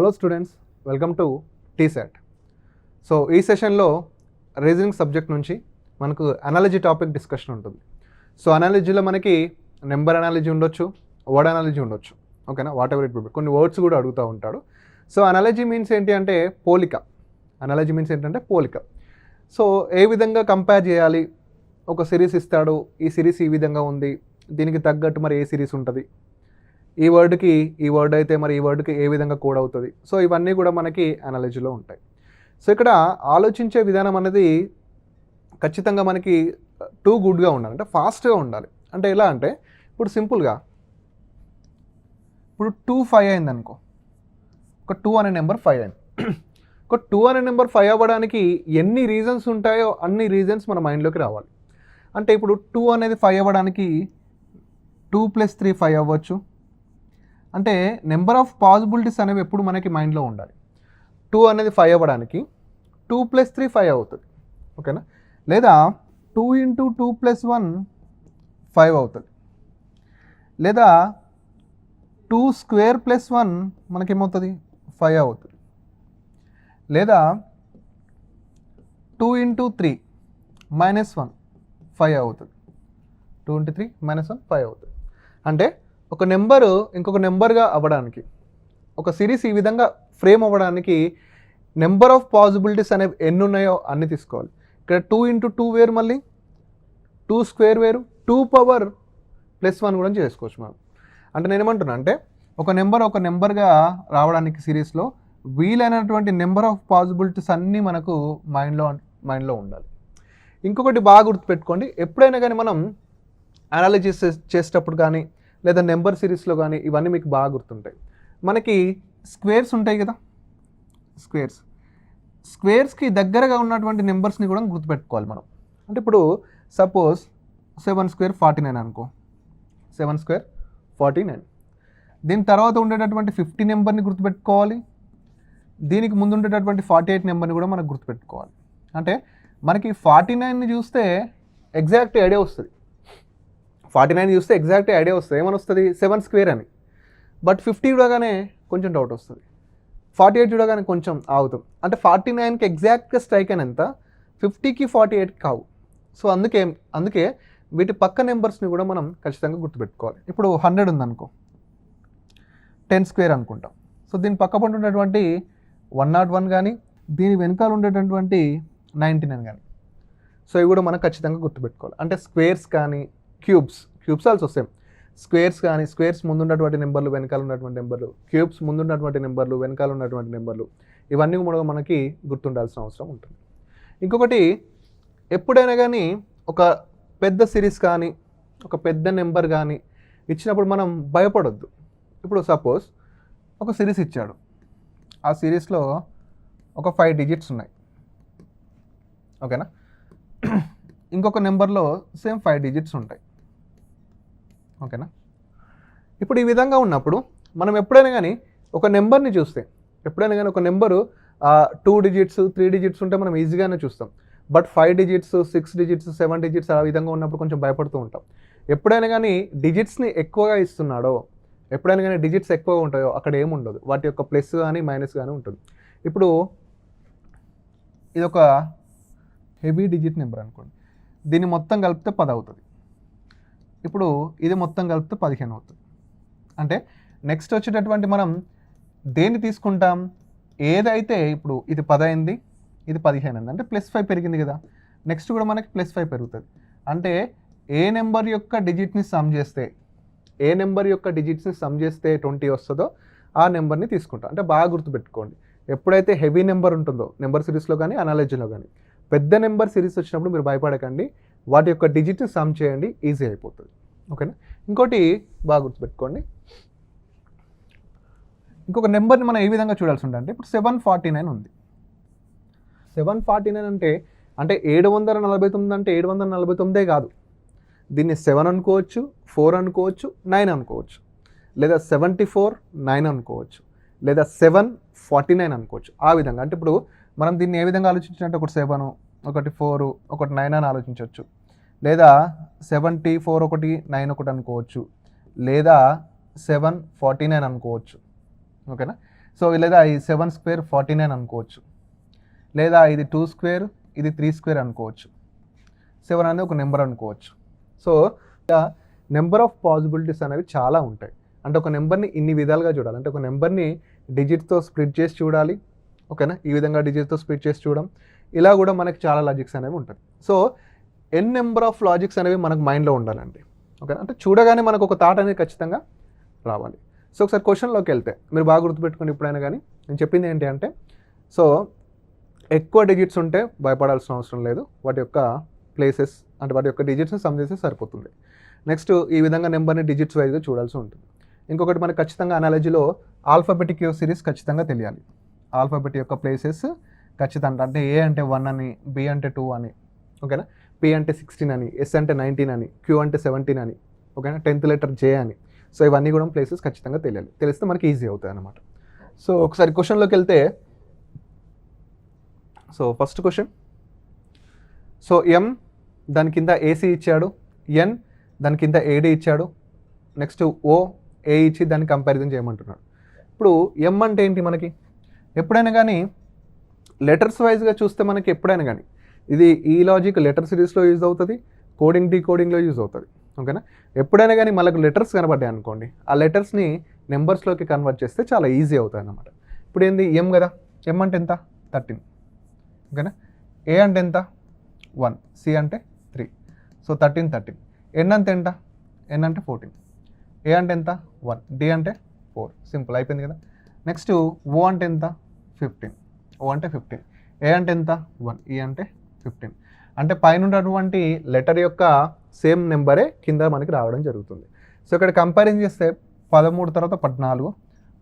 Hello students, welcome to TSET. So ఈ సెషన్లో reasoning subject నుంచి మనకు అనాలజీ టాపిక్ డిస్కషన్ ఉంటుంది. సో అనాలజీలో మనకి నెంబర్ అనాలజీ ఉండొచ్చు, వర్డ్ అనాలజీ ఉండొచ్చు. ఓకేనా, వాట్ ఎవర్ ఇట్ బి. కొన్ని వర్డ్స్ కూడా అడుగుతూ ఉంటాడు. సో అనాలజీ మీన్స్ ఏంటి అంటే పోలిక. అనాలజీ మీన్స్ ఏంటంటే పోలిక. సో ఏ విధంగా కంపేర్ చేయాలి, ఒక సిరీస్ ఇస్తాడు, ఈ సిరీస్ ఈ విధంగా ఉంది, దీనికి తగ్గట్టు మరి ఏ సిరీస్ ఉంటుంది, ఈ వర్డ్కి ఈ వర్డ్ అయితే మరి ఈ వర్డ్కి ఏ విధంగా కోడ్ అవుతుంది. సో ఇవన్నీ కూడా మనకి అనాలజీలో ఉంటాయి. సో ఇక్కడ ఆలోచించే విధానం అనేది ఖచ్చితంగా మనకి టూ గుడ్గా ఉండాలి, అంటే ఫాస్ట్గా ఉండాలి. అంటే ఎలా అంటే ఇప్పుడు సింపుల్గా ఇప్పుడు 2 5 అయింది అనుకో, ఒక 2 అనే నెంబర్ 5 అయింది. ఒక 2 అనే నెంబర్ 5 అవ్వడానికి ఎన్ని రీజన్స్ ఉంటాయో అన్ని రీజన్స్ మన మైండ్లోకి రావాలి. అంటే ఇప్పుడు 2 అనేది 5 అవ్వడానికి 2 + 3 5 అవ్వచ్చు. అంటే నెంబర్ ఆఫ్ పాసిబిలిటీస్ అనేవి ఎప్పుడు మనకి మైండ్లో ఉండాలి. 2 అనేది 5 అవ్వడానికి 2 + 3 5 అవుతుంది. ఓకేనా, లేదా 2 × 2 + 1 5 అవుతుంది. లేదా 2² + 1 మనకేమవుతుంది 5 అవుతుంది. లేదా 2 × 3 - 1 5 అవుతుంది. 2 × 3 - 1 5 అవుతుంది. అంటే ఒక నెంబరు ఇంకొక నెంబర్గా అవ్వడానికి, ఒక సిరీస్ ఈ విధంగా ఫ్రేమ్ అవ్వడానికి నెంబర్ ఆఫ్ పాసిబిలిటీస్ అనేవి ఎన్ని ఉన్నాయో అన్ని తీసుకోవాలి. ఇక్కడ 2 × 2 వేరు, మళ్ళీ 2² వేరు, 2 పవర్ + 1 కూడా చేసుకోవచ్చు మనం. అంటే నేను ఏమంటున్నా అంటే ఒక నెంబర్గా రావడానికి సిరీస్లో వీలైనటువంటి నెంబర్ ఆఫ్ పాసిబిలిటీస్ అన్నీ మనకు మైండ్లో ఉండాలి. ఇంకొకటి బాగా గుర్తుపెట్టుకోండి, ఎప్పుడైనా కానీ మనం అనాలిసిస్ చేసేటప్పుడు కానీ లేదా నెంబర్ సిరీస్లో కానీ ఇవన్నీ మీకు బాగా గుర్తుంటాయి. మనకి స్క్వేర్స్ ఉంటాయి కదా, స్క్వేర్స్కి దగ్గరగా ఉన్నటువంటి నెంబర్స్ని కూడా గుర్తుపెట్టుకోవాలి మనం. అంటే ఇప్పుడు సపోజ్ 7² 49 అనుకో, 7² 49. దీని తర్వాత ఉండేటటువంటి 50 నెంబర్ని గుర్తుపెట్టుకోవాలి. దీనికి ముందు ఉండేటటువంటి 48 నెంబర్ని కూడా మనకు గుర్తుపెట్టుకోవాలి. అంటే మనకి 49ని చూస్తే ఎగ్జాక్ట్ ఐడియా వస్తుంది. 49 చూస్తే ఎగ్జాక్ట్ ఐడియా వస్తుంది, ఏమని వస్తుంది 7² అని. బట్ 50 చూడగానే కొంచెం డౌట్ వస్తుంది, 48 చూడగానే కొంచెం ఆగుతాం. అంటే 49కి ఎగ్జాక్ట్గా స్ట్రైక్ అయిన ఎంత, 50కి 48కి కావు. సో అందుకే వీటి పక్క నెంబర్స్ని కూడా మనం ఖచ్చితంగా గుర్తుపెట్టుకోవాలి. ఇప్పుడు 100 ఉందనుకో, 10² అనుకుంటాం. సో దీని పక్క పంట ఉండేటువంటి 101 కానీ, దీని వెనకాల ఉండేటటువంటి 99 కానీ. సో ఇవి కూడా మనం ఖచ్చితంగా గుర్తుపెట్టుకోవాలి. అంటే స్క్వేర్స్ కానీ క్యూబ్స్ ఆల్సో సేమ్. స్క్వేర్స్ కానీ, స్క్వేర్స్ ముందున్నటువంటి నెంబర్లు, వెనకాల ఉన్నటువంటి నెంబర్లు, క్యూబ్స్ ముందున్నటువంటి నెంబర్లు, వెనకాల ఉన్నటువంటి నెంబర్లు, ఇవన్నీ కూడా మనకి గుర్తుండాల్సిన అవసరం ఉంటుంది. ఇంకొకటి, ఎప్పుడైనా కానీ ఒక పెద్ద సిరీస్ కానీ ఒక పెద్ద నెంబర్ కానీ ఇచ్చినప్పుడు మనం భయపడొద్దు. ఇప్పుడు సపోజ్ ఒక సిరీస్ ఇచ్చాడు, ఆ సిరీస్లో ఒక 5 డిజిట్స్ ఉన్నాయి. ఓకేనా, ఇంకొక నెంబర్లో సేమ్ 5 డిజిట్స్ ఉంటాయి. ఓకేనా, ఇప్పుడు ఈ విధంగా ఉన్నప్పుడు మనం ఎప్పుడైనా కానీ ఒక నెంబర్ని చూస్తే, ఎప్పుడైనా కానీ ఒక నెంబరు 2 డిజిట్స్ 3 డిజిట్స్ ఉంటే మనం ఈజీగానే చూస్తాం. బట్ 5 డిజిట్స్ 6 డిజిట్స్ 7 డిజిట్స్ ఆ విధంగా ఉన్నప్పుడు కొంచెం భయపడుతూ ఉంటాం. ఎప్పుడైనా కానీ డిజిట్స్ని ఎక్కువగా ఇస్తున్నాడో, ఎప్పుడైనా కానీ డిజిట్స్ ఎక్కువగా ఉంటాయో అక్కడ ఏముండదు, వాటి యొక్క ప్లస్ కానీ మైనస్ కానీ ఉంటుంది. ఇప్పుడు ఇది ఒక హెవీ డిజిట్ నెంబర్ అనుకోండి, దీన్ని మొత్తం కలిపితే 10 అవుతుంది. ఇప్పుడు ఇది మొత్తం కలిపితే 15 అవుతుంది. అంటే నెక్స్ట్ వచ్చేటటువంటి మనం దేన్ని తీసుకుంటాం, ఏదైతే ఇప్పుడు ఇది 10 అయింది, ఇది 15 అయింది, అంటే +5 పెరిగింది కదా. నెక్స్ట్ కూడా మనకి +5 పెరుగుతుంది. అంటే ఏ నెంబర్ యొక్క డిజిట్ని సమ్ చేస్తే 20 వస్తుందో ఆ నెంబర్ని తీసుకుంటాం. అంటే బాగా గుర్తుపెట్టుకోండి, ఎప్పుడైతే హెవీ నెంబర్ ఉంటుందో నెంబర్ సిరీస్లో కానీ అనాలజీలో కానీ, పెద్ద నెంబర్ సిరీస్ వచ్చినప్పుడు మీరు భయపడకండి, వాటి యొక్క డిజిట్ని సమ్ చేయండి, ఈజీ అయిపోతుంది. ఓకేనా, ఇంకోటి బాగా గుర్తుపెట్టుకోండి, ఇంకొక నెంబర్ని మనం ఏ విధంగా చూడాల్సి ఉంటుంది అంటే ఇప్పుడు 749 ఉంది. 749 అంటే 749 అంటే 749 కాదు, దీన్ని 7 అనుకోవచ్చు, 4 అనుకోవచ్చు, 9 అనుకోవచ్చు, లేదా 74 9 అనుకోవచ్చు, లేదా 749 అనుకోవచ్చు. ఆ విధంగా అంటే ఇప్పుడు మనం దీన్ని ఏ విధంగా ఆలోచించినట్టు ఒకటి 7, ఒకటి 4, ఒకటి 9 అని ఆలోచించవచ్చు. లేదా 74 ఒకటి 9 ఒకటి అనుకోవచ్చు, లేదా 749 అనుకోవచ్చు. ఓకేనా, సో లేదా ఈ 7 స్క్వేర్ 49 అనుకోవచ్చు, లేదా ఇది 2 స్క్వేర్ ఇది 3 స్క్వేర్ అనుకోవచ్చు, 7 అనేది ఒక నెంబర్ అనుకోవచ్చు. సో నెంబర్ ఆఫ్ పాసిబిలిటీస్ అనేవి చాలా ఉంటాయి. అంటే ఒక నెంబర్ని ఇన్ని విధాలుగా చూడాలి. అంటే ఒక నెంబర్ని డిజిట్తో స్ప్లిట్ చేసి చూడాలి, ఓకేనా, ఈ విధంగా డిజిట్తో స్ప్లిట్ చేసి చూడడం, ఇలా కూడా మనకి చాలా లాజిక్స్ అనేవి ఉంటాయి. So n number of logics అనేవి మనకు మైండ్లో ఉండాలండి, ఓకేనా. అంటే చూడగానే మనకు ఒక థాట్ అనేది ఖచ్చితంగా రావాలి. సో ఒకసారి క్వశ్చన్లోకి వెళ్తే మీరు బాగా గుర్తుపెట్టుకోండి ఎప్పుడైనా కానీ, నేను చెప్పింది ఏంటి అంటే, సో ఎక్కువ డిజిట్స్ ఉంటే భయపడాల్సిన అవసరం లేదు, వాటి యొక్క ప్లేసెస్ అంటే వాటి యొక్క డిజిట్స్ని సమ్ చేస్తే సరిపోతుంది. నెక్స్ట్ ఈ విధంగా నెంబర్ని డిజిట్స్ వైజ్గా చూడాల్సి ఉంటుంది. ఇంకొకటి మనకు ఖచ్చితంగా అనాలజీలో ఆల్ఫాబెటిక్ సిరీస్ ఖచ్చితంగా తెలియాలి. ఆల్ఫాబెట్ యొక్క ప్లేసెస్ ఖచ్చితంగా, అంటే ఏ అంటే 1 అని, బి అంటే 2 అని, ఓకేనా, పి అంటే 16 అని, ఎస్ అంటే 19 అని, క్యూ అంటే 17 అని, ఓకేనా, 10th లెటర్ జే అని. సో ఇవన్నీ కూడా ప్లేసెస్ ఖచ్చితంగా తెలియాలి. తెలిస్తే మనకి ఈజీ అవుతాయి అన్నమాట. సో ఒకసారి క్వశ్చన్లోకి వెళ్తే, సో ఫస్ట్ క్వశ్చన్, సో ఎం దాని కింద ఏసీ ఇచ్చాడు, ఎన్ దాని కింద ఏడి ఇచ్చాడు, నెక్స్ట్ ఓ ఏ ఇచ్చి దాన్ని కంపారిజన్ చేయమంటున్నాడు. ఇప్పుడు ఎం అంటే ఏంటి, మనకి ఎప్పుడైనా కానీ లెటర్స్ వైజ్గా చూస్తే మనకి ఎప్పుడైనా కానీ ఇది ఈ లాజిక్ లెటర్ సిరీస్లో యూజ్ అవుతుంది, కోడింగ్ డీకోడింగ్లో యూజ్ అవుతుంది, ఓకేనా. ఎప్పుడైనా కానీ మనకు లెటర్స్ కనబడ్డాయి అనుకోండి, ఆ లెటర్స్ని నెంబర్స్లోకి కన్వర్ట్ చేస్తే చాలా ఈజీ అవుతాయి అన్నమాట. ఇప్పుడు ఏంది ఎం కదా, ఎం అంటే ఎంత 13, ఓకేనా. ఏ అంటే ఎంత 1, సి అంటే 3, సో 13. ఎన్ అంటే ఎంత, ఎన్ అంటే 14, ఏ అంటే ఎంత 1, డి అంటే 4, సింపుల్ అయిపోయింది కదా. నెక్స్ట్ ఓ అంటే ఎంత 15, ఓ అంటే 15, ఏ అంటే ఎంత 1, ఈ అంటే 15. అంటే పైన ఉన్నటువంటి లెటర్ యొక్క సేమ్ నెంబరే కింద మనకి రావడం జరుగుతుంది. సో ఇక్కడ కంపారిజన్ చేస్తే 13 తర్వాత 14,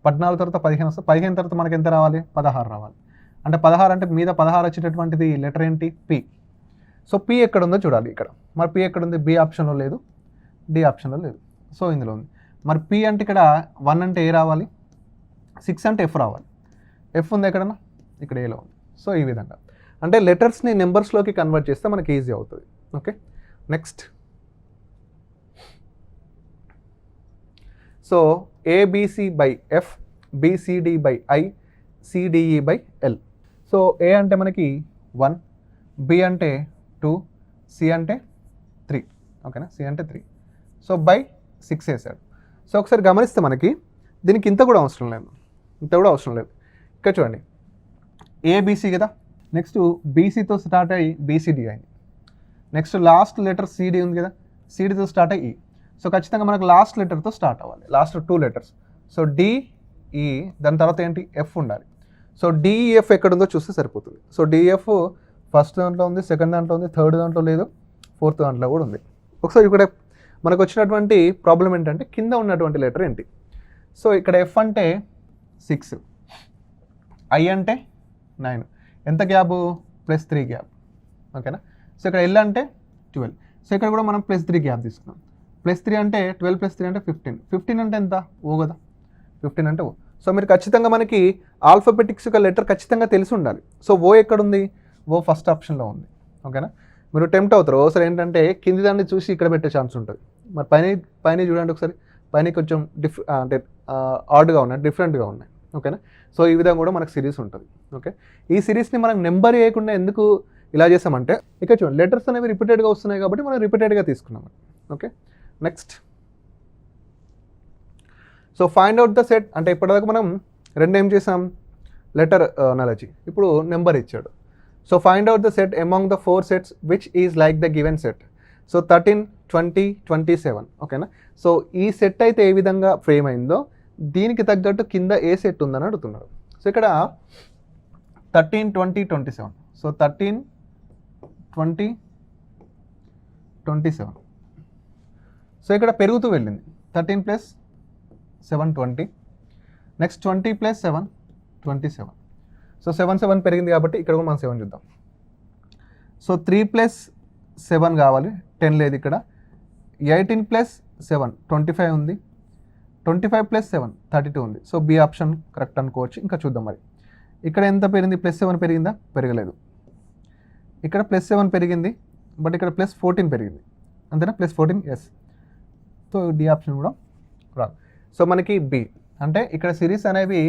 14 తర్వాత 15 వస్తే 15 తర్వాత మనకి ఎంత రావాలి 16 రావాలి. అంటే 16 అంటే మీద 16 వచ్చేటటువంటిది లెటర్ ఏంటి పి. సో పి ఎక్కడ ఉందో చూడాలి ఇక్కడ. మరి పి ఎక్కడ ఉంది, బి ఆప్షన్లో లేదు, డి ఆప్షన్లో లేదు, సో ఇందులో ఉంది. మరి పి అంటే ఇక్కడ 1 అంటే ఏ రావాలి, 6 అంటే ఎఫ్ రావాలి. ఎఫ్ ఉంది ఎక్కడన్నా, ఇక్కడ ఏలో ఉంది. సో ఈ విధంగా అంటే లెటర్స్ని నెంబర్స్లోకి కన్వర్ట్ చేస్తే మనకి ఈజీ అవుతుంది. Okay, next, so A B C by F, B C D by I, C D E by L. So A అంటే మనకి 1, బి అంటే 2, సి అంటే 3, ఓకేనా, సి అంటే 3. సో బై 6 వేసాడు. సో ఒకసారి గమనిస్తే మనకి దీనికి ఇంత కూడా అవసరం లేదు, ఇంత కూడా అవసరం లేదు. ఇక్కడ చూడండి, ఏబిసి కదా, నెక్స్ట్ బీసీతో స్టార్ట్ అయ్యి బీసీడీ అయింది, నెక్స్ట్ లాస్ట్ లెటర్ సిడి ఉంది కదా, సిడితో స్టార్ట్ అయ్యి. సో ఖచ్చితంగా మనకు లాస్ట్ లెటర్తో స్టార్ట్ అవ్వాలి, లాస్ట్ 2 లెటర్స్. సో డిఈ, దాని తర్వాత ఏంటి ఎఫ్ ఉండాలి. సో డిఈఎఫ్ ఎక్కడ ఉందో చూస్తే సరిపోతుంది. సో డిఎఫ్ ఫస్ట్ దాంట్లో ఉంది, సెకండ్ దాంట్లో ఉంది, థర్డ్ దాంట్లో లేదు, ఫోర్త్ దాంట్లో కూడా ఉంది. ఒకసారి ఇక్కడ మనకు వచ్చినటువంటి ప్రాబ్లం ఏంటంటే కింద ఉన్నటువంటి లెటర్ ఏంటి. సో ఇక్కడ ఎఫ్ అంటే 6, ఐ అంటే 9, ఎంత గ్యాప్ +3 గ్యాప్, ఓకేనా. సో ఇక్కడ ఎల్ అంటే 12. సో ఇక్కడ కూడా మనం +3 గ్యాప్ తీసుకున్నాం. +3 అంటే 12 + 3 అంటే 15. 15 అంటే ఎంత ఓ కదా, 15 అంటే ఓ. సో మీరు ఖచ్చితంగా మనకి ఆల్ఫాబెటిక్స్ యొక్క లెటర్ ఖచ్చితంగా తెలిసి ఉండాలి. సో ఓ ఎక్కడుంది, ఓ ఫస్ట్ ఆప్షన్లో ఉంది, ఓకేనా. మీరు టెంప్ట్ అవుతారు ఒకసారి ఏంటంటే కింది దాన్ని చూసి ఇక్కడ పెట్టే ఛాన్స్ ఉంటుంది. మరి పైన చూడండి ఒకసారి, పైన కొంచెం అంటే ఆడ్గా ఉన్నాయి, డిఫరెంట్గా ఉన్నాయి, ఓకేనా. సో ఈ విధంగా కూడా మనకు సిరీస్ ఉంటుంది. ఓకే, ఈ సిరీస్ని మనం నెంబర్ వేయకుండా ఎందుకు ఇలా చేసామంటే, ఇక్కడ చూడండి లెటర్స్ అనేవి రిపీటెడ్గా వస్తున్నాయి కాబట్టి మనం రిపీటెడ్గా తీసుకున్నాం. Okay, next, so find out the set. అంటే ఇప్పటిదాకా మనం ఏం చేసాం, లెటర్ అనాలజీ, ఇప్పుడు నెంబర్ ఇచ్చాడు. So find out the set among the 4 sets which is like the given set. So 13, 20, 27, ఓకేనా. సో ఈ సెట్ అయితే ఏ విధంగా ఫ్రేమ్ అయిందో దీనికి తగ్గట్టు కింద ఏ సెట్ ఉందని అడుగుతున్నారు. సో ఇక్కడ 13, 20, 27. సో 13, 20, 27. సో ఇక్కడ పెరుగుతూ వెళ్ళింది, 13 + 7 20, నెక్స్ట్ 20 + 7 27. సో 7 పెరిగింది కాబట్టి ఇక్కడ కూడా మనం 7 చూద్దాం. సో 3 + 7 కావాలి, 10 లేదు ఇక్కడ. 18 + 7 25 ఉంది, 25 + 7 32 ఉంది. సో బి ఆప్షన్ కరెక్ట్ అనుకోవచ్చు. ఇంకా చూద్దాం మరి ఇక్కడ ఎంత పెరిగింది, +7 పెరిగిందా, పెరగలేదు. ఇక్కడ +7 పెరిగింది, బట్ ఇక్కడ +14 పెరిగింది, అంతేనా, +14, ఎస్. సో డి ఆప్షన్ కూడా రాదు. సో మనకి బి అంటే ఇక్కడ సిరీస్ అనేవి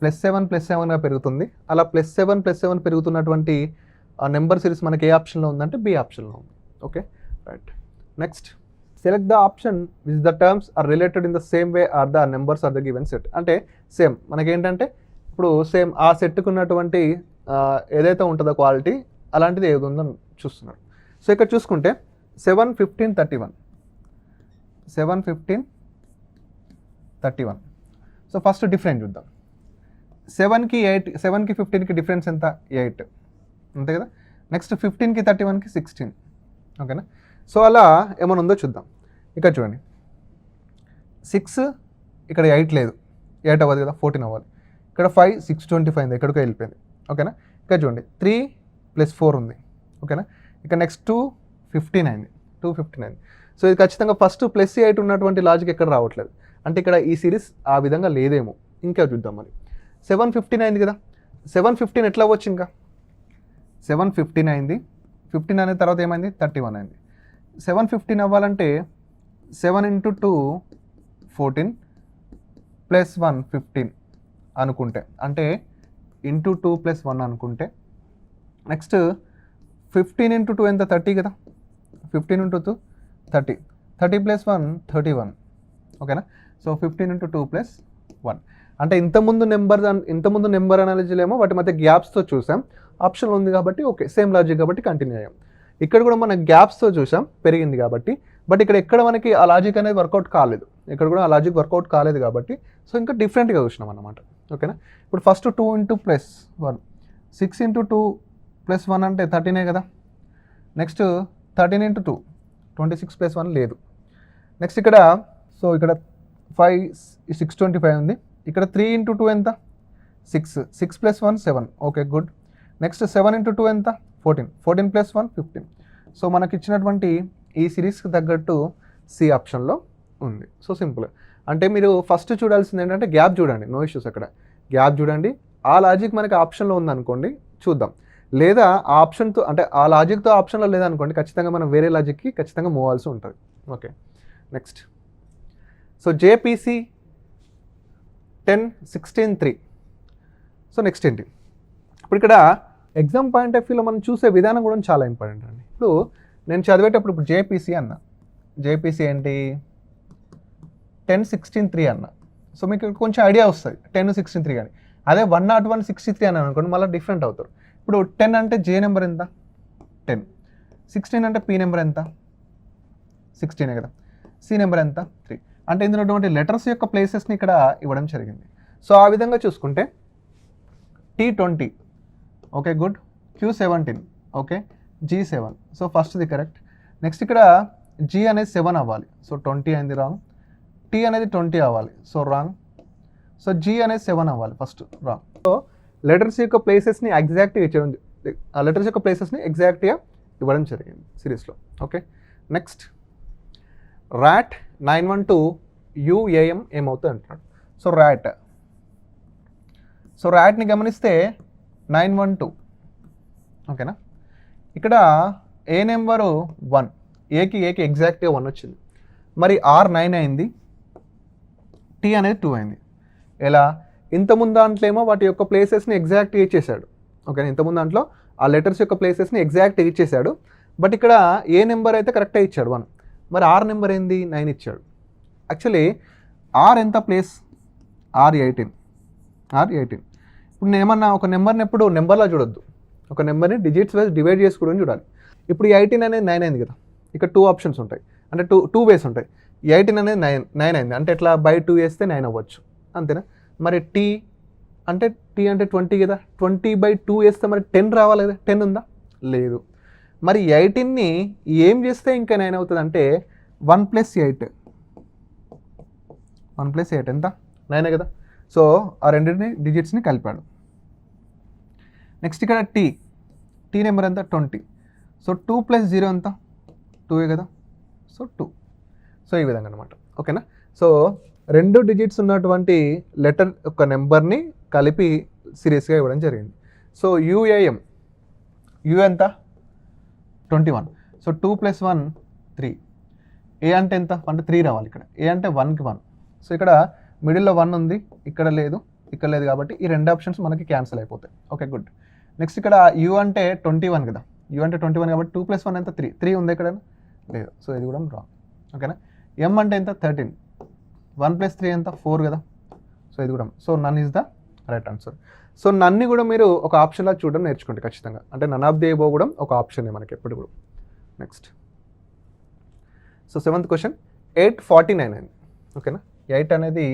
+7 పెరుగుతుంది. అలా +7 పెరుగుతున్నటువంటి నెంబర్ సిరీస్ మనకి ఏ ఆప్షన్లో ఉందంటే బి ఆప్షన్లో ఉంది. Okay right. Next select the option which the terms are related in the same way or the numbers are the given set. అంటే సేమ్ మనకేంటంటే ఇప్పుడు సేమ్ ఆ సెట్కు ఉన్నటువంటి ఏదైతే ఉంటుందో క్వాలిటీ అలాంటిది ఏది ఉందో చూస్తున్నారు. సో ఇక్కడ చూసుకుంటే 7, 15, 31. 7, 15, 31. సో ఫస్ట్ డిఫరెన్స్ చూద్దాం. 7కి 8, 7కి 15కి డిఫరెన్స్ ఎంత? 8 అంతే కదా. నెక్స్ట్ 15కి 31కి 16. ఓకేనా. సో అలా ఏమైనా ఉందో చూద్దాం. ఇక్కడ చూడండి 6 ఇక్కడ 8 లేదు, 8 అవ్వదు కదా, 14 అవ్వాలి. ఇక్కడ 5, 6, 25 ఎక్కడికో వెళ్ళిపోయింది. ఓకేనా. ఇక్కడ చూడండి 3 + 4 ఉంది. ఓకేనా. ఇక నెక్స్ట్ 2, 15 అయింది, 215 అయింది. సో ఇది ఖచ్చితంగా ఫస్ట్ +8 ఉన్నటువంటి లాజిక్ ఎక్కడ రావట్లేదు. అంటే ఇక్కడ ఈ సిరీస్ ఆ విధంగా లేదేమో. ఇంకా చూద్దాం మరి. 715 అయింది కదా, 715 ఎట్లా అవ్వచ్చు? ఇంకా 715 అయింది, 15 అనే తర్వాత ఏమైంది? 31 అయింది. 715 అవ్వాలంటే 7 × 2 14 + 1 15 అనుకుంటే, అంటే ఇంటూ 2 + 1 అనుకుంటే, నెక్స్ట్ 15 × 2 ఎంత? 30 కదా. 15 × 2 30, 30 + 1 31. ఓకేనా. సో 15 × 2 + 1 అంటే ఇంతకుముందు నెంబర్ అనాలజీలో ఏమో వాటి మధ్య గ్యాప్స్తో చూసాం, ఆప్షన్ ఉంది కాబట్టి ఓకే సేమ్ లాజిక్ కాబట్టి కంటిన్యూ అయ్యాం. ఇక్కడ కూడా మనం గ్యాప్స్తో చూసాం, పెరిగింది కాబట్టి. బట్ ఇక్కడ ఎక్కడ మనకి ఆ లాజిక్ అనేది వర్కౌట్ కాలేదు, ఇక్కడ కూడా ఆ లాజిక్ వర్కౌట్ కాలేదు కాబట్టి సో ఇంకా డిఫరెంట్గా చూసినాం అన్నమాట. ఓకేనా. ఇప్పుడు ఫస్ట్ 2 × +1, 6 × 2 + 1 అంటే 13 కదా. నెక్స్ట్ 13 × 2 26 + 1 లేదు. నెక్స్ట్ ఇక్కడ సో ఇక్కడ 5, 6, 25 ఉంది. ఇక్కడ 3 × 2 ఎంత? 6, 6 + 1 7. Okay good. నెక్స్ట్ 7 × 2 ఎంత? 14, 14 + 1 15. సో మనకి ఇచ్చినటువంటి ఈ సిరీస్కి తగ్గట్టు సి ఆప్షన్లో ఉంది. So simple. అంటే మీరు ఫస్ట్ చూడాల్సింది ఏంటంటే గ్యాప్ చూడండి, నో ఇష్యూస్. అక్కడ గ్యాప్ చూడండి. ఆ లాజిక్ మనకి ఆప్షన్లో ఉందనుకోండి చూద్దాం, లేదా ఆ ఆప్షన్తో అంటే ఆ లాజిక్తో ఆప్షన్లో లేదనుకోండి ఖచ్చితంగా మనం వేరే లాజిక్కి ఖచ్చితంగా మూవ్ అవ్వాల్సి ఉంటుంది. Okay next. So JPC 10, 16, 3. So next ఏంటి? ఇప్పుడు ఇక్కడ ఎగ్జామ్ పాయింట్ ఆఫ్ వ్యూలో మనం చూసే విధానం కూడా చాలా ఇంపార్టెంట్ అండి. ఇప్పుడు నేను చదివేటప్పుడు ఇప్పుడు జేపీసీ అన్న, జేపీసీ ఏంటి? 10, 16, 3 అన్న. సో మీకు కొంచెం ఐడియా వస్తుంది 10, 16, 3 కానీ. అదే 101, 63 అని అనుకోండి మళ్ళీ డిఫరెంట్ అవుతారు. ఇప్పుడు 10 అంటే జే నెంబర్ ఎంత? 10. 16 అంటే పీ నెంబర్ ఎంత? 16 కదా. సి నెంబర్ ఎంత? 3. అంటే ఇందులో ఉన్నటువంటి లెటర్స్ యొక్క ప్లేసెస్ని ఇక్కడ ఇవ్వడం జరిగింది. సో ఆ విధంగా చూసుకుంటే T20 okay good, Q17 okay, G7. So ఫస్ట్ది కరెక్ట్. నెక్స్ట్ ఇక్కడ G అనేది 7 అవ్వాలి, సో 20 అయింది రాంగ్. T అనేది 20 అవ్వాలి, సో రాంగ్. సో G అనేది 7 అవ్వాలి ఫస్ట్, రాంగ్. సో లెటర్స్ యొక్క ప్లేసెస్ని ఎగ్జాక్ట్గా ఇచ్చడం, ఆ లెటర్స్ యొక్క ప్లేసెస్ని ఎగ్జాక్ట్గా ఇవ్వడం జరిగింది సిరీస్లో. Okay next. ర్యాట్ 912 UAM ఏమవుతుంది అంటున్నాడు. సో ర్యాట్ని గమనిస్తే 912 ఓకేనా. ఇక్కడ ఏ నెంబరు 1, ఏకి ఎగ్జాక్ట్గా 1 వచ్చింది. మరి R 9 అయింది, T అనేది 2 అయింది. ఎలా? ఇంతకుముందు దాంట్లో ఏమో వాటి యొక్క ప్లేసెస్ని ఎగ్జాక్ట్గా ఇచ్చేసాడు. ఓకేనా. ఇంతకుముందు దాంట్లో ఆ లెటర్స్ యొక్క ప్లేసెస్ని ఎగ్జాక్ట్గా ఇచ్చేసాడు. బట్ ఇక్కడ ఏ నెంబర్ అయితే కరెక్ట్గా ఇచ్చాడు 1, మరి R నెంబర్ ఏంది? 9 ఇచ్చాడు. యాక్చువల్లీ R ఎంత ప్లేస్? R 18. ఇప్పుడు నేను ఏమన్నా ఒక నెంబర్ని ఎప్పుడు నెంబర్లో చూడొద్దు, ఒక నెంబర్ని డిజిట్స్ వైజ్ డివైడ్ చేసుకోవడం చూడాలి. ఇప్పుడు ఈ 18 అనేది 9 అయింది కదా. ఇక్కడ 2 ఆప్షన్స్ ఉంటాయి, అంటే టూ వేస్ ఉంటాయి. ఈ 18 అనేది 9 అయింది అంటే ఎట్లా? బై 2 వేస్తే 9 అవ్వచ్చు, అంతేనా. మరి T అంటే 20 కదా, 20/2 వేస్తే మరి 10 రావాలి కదా, 10 ఉందా? లేదు. మరి 18ని ఏం చేస్తే ఇంకా 9 అవుతుంది అంటే 1 + 8. 1 + 8 ఎంత? 9 కదా. సో ఆ రెండింటిని డిజిట్స్ని కలిపాడు. నెక్స్ట్ ఇక్కడ T నెంబర్ ఎంత? 20. సో 2 + 0 ఎంత? 2 కదా. సో 2. సో ఈ విధంగా అనమాట. ఓకేనా. సో 2 డిజిట్స్ ఉన్నటువంటి లెటర్ యొక్క నెంబర్ని కలిపి సిరీస్గా ఇవ్వడం జరిగింది. సో UAM, U ఎంత? 21. సో 2 + 1 3. ఏ అంటే ఎంత? అంటే 3 రావాలి ఇక్కడ. ఏ అంటే 1కి 1. సో ఇక్కడ మిడిల్లో 1 ఉంది, ఇక్కడ లేదు, ఇక్కడ లేదు కాబట్టి ఈ రెండు ఆప్షన్స్ మనకి క్యాన్సిల్ అయిపోతాయి. Okay good. నెక్స్ట్ ఇక్కడ యూ అంటే 21 కదా, యూ అంటే 21 కాబట్టి 2 + 1 ఎంత 3 ఉంది ఇక్కడ లేదు, సో ఇది కూడా రాంగ్. ఓకేనా. ఎం అంటే ఎంత 13, 1 + 3 ఎంత 4 కదా, సో ఇది కూడా. So none is the right answer. So నన్ని కూడా మీరు ఒక ఆప్షన్లా చూడడం నేర్చుకోండి ఖచ్చితంగా. అంటే నన్ ఆఫ్ ది అబోవ్ కూడా ఒక ఆప్షనే మనకి ఎప్పుడు కూడా. నెక్స్ట్ సో 7th క్వశ్చన్ 849 అయింది. ఓకేనా, 8 అనేది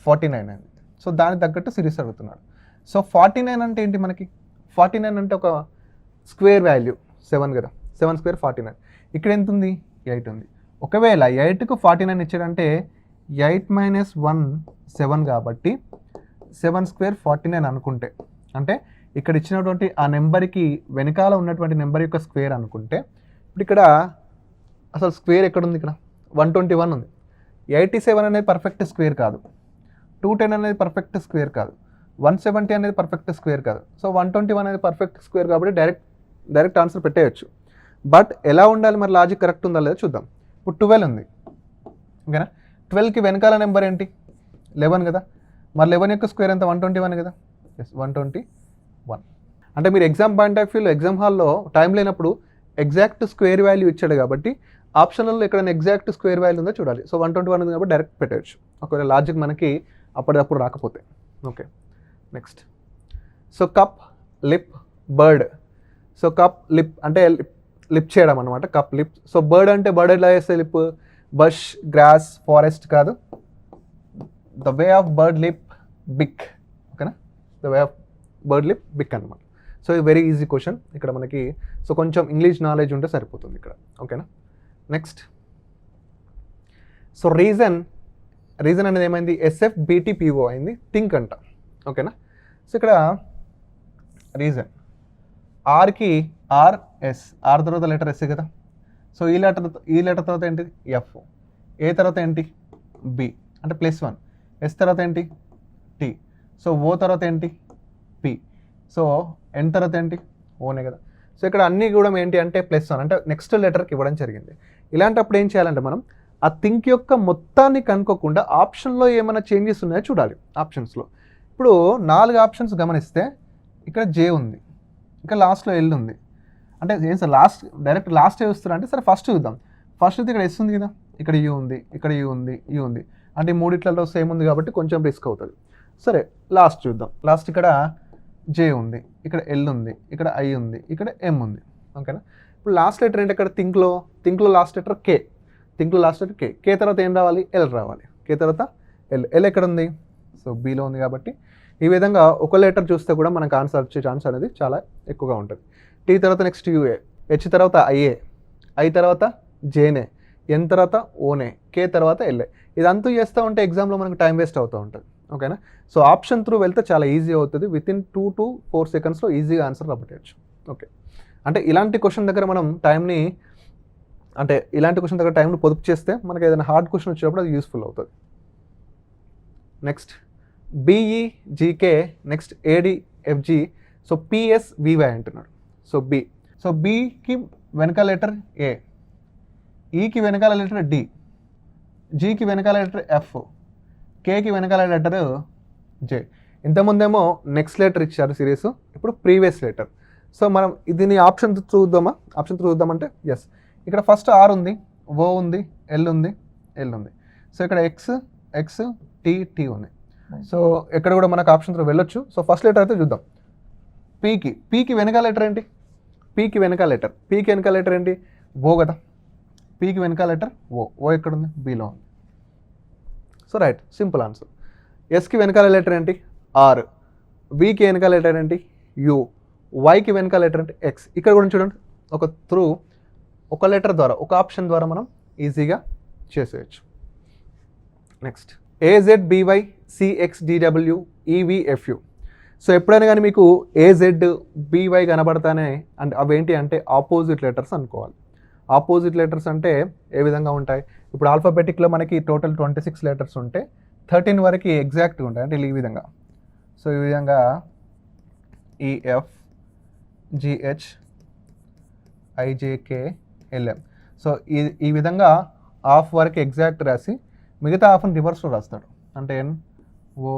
49 అయింది. సో దానికి తగ్గట్టు సిరీస్ అడుగుతున్నాడు. సో 49 అంటే ఏంటి మనకి, 49 అంటే ఒక స్క్వేర్ వాల్యూ 7 కదా, 7 స్క్వేర్ 49. ఇక్కడ ఎంత ఉంది 8 ఉంది. ఒకవేళ 8కు 49 ఇచ్చాడంటే 8 - 1 7 కాబట్టి 7 స్క్వేర్ 49 అనుకుంటే, అంటే ఇక్కడ ఇచ్చినటువంటి ఆ నెంబర్కి వెనకాల ఉన్నటువంటి నెంబర్ యొక్క స్క్వేర్ అనుకుంటే, ఇప్పుడు ఇక్కడ అసలు స్క్వేర్ ఎక్కడ ఉంది, ఇక్కడ 121 ఉంది. 87 అనేది పర్ఫెక్ట్ స్క్వేర్ కాదు, 210 అనేది పర్ఫెక్ట్ స్క్వేర్ కాదు, 170 అనేది పర్ఫెక్ట్ స్క్వేర్ కాదు. సో 121 అనేది పర్ఫెక్ట్ స్క్వేర్ కాబట్టి డైరెక్ట్ ఆన్సర్ పెట్టేయచ్చు. బట్ ఎలా ఉండాలి మరి, లాజిక్ కరెక్ట్ ఉందా లేదా చూద్దాం. ఇప్పుడు 12 ఉంది. ఓకేనా, 12కి వెనకాల నెంబర్ ఏంటి 11 కదా, మరి 11 యొక్క స్క్వేర్ ఎంత 121 కదా, ఎస్ 121. అంటే మీరు ఎగ్జామ్ పాయింట్ ఆఫ్ వ్యూలో ఎగ్జామ్ హాల్లో టైం లేనప్పుడు ఎగ్జాక్ట్ స్క్వేర్ వాల్యూ ఇచ్చాడు కాబట్టి ఆప్షనల్లో ఎక్కడైనా ఎగ్జాక్ట్ స్క్వేర్ వాల్యూ ఉందో చూడాలి. సో 121 ఉంది కాబట్టి డైరెక్ట్ పెట్టవచ్చు, ఒకవేళ లాజిక్ మనకి అప్పటికప్పుడు రాకపోతే. Okay next. So cup, lip, bird. So cup, lip అంటే లిప్ చేయడం అనమాట, కప్, లిప్. సో బర్డ్ అంటే బర్డ్ ఎలా చేస్తే లిప్, బష్, గ్రాస్, ఫారెస్ట్ కాదు. The way of bird lip beak. ఓకేనా, the way of bird lip beak అనమాట. So ఇది వెరీ ఈజీ క్వశ్చన్ ఇక్కడ మనకి. సో కొంచెం ఇంగ్లీష్ నాలెడ్జ్ ఉంటే సరిపోతుంది ఇక్కడ. ఓకేనా. నెక్స్ట్. సో రీజన్ అనేది ఏమైంది, SFBTPO అయింది, థింక్ అంట. ఓకేనా. సో ఇక్కడ రీజన్ ఆర్కి ఆర్ఎస్, ఆర్ తర్వాత లెటర్ ఎస్ కదా. సో ఈ లెటర్ తర్వాత ఏంటి ఎఫ్, ఏ తర్వాత ఏంటి బి అంటే +1, ఎస్ తర్వాత ఏంటి టీ, సో ఓ తర్వాత ఏంటి పి, సో ఎన్ తర్వాత ఏంటి ఓనే కదా. సో ఇక్కడ అన్నీ కూడా ఏంటి అంటే +1 అంటే నెక్స్ట్ లెటర్కి ఇవ్వడం జరిగింది. ఇలాంటప్పుడు ఏం చేయాలంటే మనం ఆ థింక్ యొక్క మొత్తాన్ని కనుక్కోకుండా ఆప్షన్లో ఏమైనా చేంజెస్ ఉన్నాయో చూడాలి. ఆప్షన్స్లో ఇప్పుడు 4 ఆప్షన్స్ గమనిస్తే ఇక్కడ జే ఉంది, ఇంకా లాస్ట్లో ఎల్ ఉంది. అంటే ఏం సార్ డైరెక్ట్ లాస్ట్ చూస్తున్నా అంటే, సరే ఫస్ట్ చూద్దాం. ఫస్ట్ అయితే ఇక్కడ ఎస్ ఉంది కదా, ఇక్కడ యూ ఉంది, ఇక్కడ యూ ఉంది. అంటే ఈ మూడిట్లలో సేమ్ ఉంది కాబట్టి కొంచెం రిస్క్ అవుతుంది. సరే లాస్ట్ చూద్దాం. లాస్ట్ ఇక్కడ జే ఉంది, ఇక్కడ ఎల్ ఉంది, ఇక్కడ ఐ ఉంది, ఇక్కడ ఎం ఉంది. ఓకేనా. ఇప్పుడు లాస్ట్ లెటర్ ఏంటి ఇక్కడ థింక్లో లాస్ట్ లెటర్ కే, కే తర్వాత ఏం రావాలి ఎల్ రావాలి, కే తర్వాత ఎల్ ఎక్కడ ఉంది, సో బీలో ఉంది. కాబట్టి ఈ విధంగా ఒక లెటర్ చూస్తే కూడా మనకు ఆన్సర్ వచ్చే ఛాన్స్ అనేది చాలా ఎక్కువగా ఉంటుంది. టీ తర్వాత నెక్స్ట్ యూఏ, హెచ్ తర్వాత ఐ తర్వాత జేనే, ఎన్ తర్వాత ఓనే, కే తర్వాత ఎల్ఏ. ఇదంతా చేస్తూ ఉంటే ఎగ్జామ్లో మనకు టైం వేస్ట్ అవుతూ ఉంటుంది. ఓకేనా. సో ఆప్షన్ త్రూ వెళ్తే చాలా ఈజీ అవుతుంది, వితిన్ 2 to 4 సెకండ్స్లో ఈజీగా ఆన్సర్ రాబట్టేయచ్చు. ఓకే, అంటే ఇలాంటి క్వశ్చన్ దగ్గర మనం టైంని పొదుపు చేస్తే మనకి ఏదైనా హార్డ్ క్వశ్చన్ వచ్చినప్పుడు అది యూస్ఫుల్ అవుతుంది. Next BEGK, next ADFG, so PSVY అంటున్నాడు. సో బికి వెనకాల లెటర్ ఏ, ఈకి వెనకాల లెటర్ డి, జీకి వెనకాల లెటర్ ఎఫ్, కేకి వెనకాల లెటర్ జే. ఇంతకుముందేమో నెక్స్ట్ లెటర్ ఇచ్చారు సిరీస్, ఇప్పుడు ప్రీవియస్ లెటర్. సో మనం దీని ఆప్షన్ చూద్దామంటే ఎస్, ఇక్కడ ఫస్ట్ ఆర్ ఉంది, ఓ ఉంది, ఎల్ ఉంది. సో ఇక్కడ ఎక్స్ టీ ఉంది. సో ఎక్కడ కూడా మనకు ఆప్షన్ త్రూ వెళ్ళొచ్చు. సో ఫస్ట్ లెటర్ అయితే చూద్దాం. పీకి వెనకాల లెటర్ ఏంటి, పీకి వెనకాల లెటర్ ఏంటి ఓ కదా, పీకి వెనకాల లెటర్ ఓ ఎక్కడ ఉంది బీలో ఉంది. So right, simple answer. ఎస్కి వెనకాల లెటర్ ఏంటి ఆర్, వికి వెనకాల లెటర్ ఏంటి యూ, వైకి వెనకాల లెటర్ ఏంటి ఎక్స్. ఇక్కడ కూడా చూడండి, ఒక లెటర్ ద్వారా, ఒక ఆప్షన్ ద్వారా మనం ఈజీగా చేసేయచ్చు. Next AZBY CXDW EVFU. So ఎప్పుడైనా కానీ మీకు AZBY కనబడతానే అంటే అవేంటి అంటే ఆపోజిట్ లెటర్స్ అనుకోవాలి. ఆపోజిట్ లెటర్స్ అంటే ఏ విధంగా ఉంటాయి, ఇప్పుడు ఆల్ఫాబెటిక్లో మనకి టోటల్ 26 లెటర్స్ ఉంటే 13 వరకు ఎగ్జాక్ట్గా ఉంటాయి. అంటే ఈ విధంగా, సో ఈ విధంగా EF GH IJK LM. So ఈ విధంగా హాఫ్ వరకు ఎగ్జాక్ట్ రాసి మిగతా హాఫ్ని రివర్స్లో రాస్తాడు. అంటే NO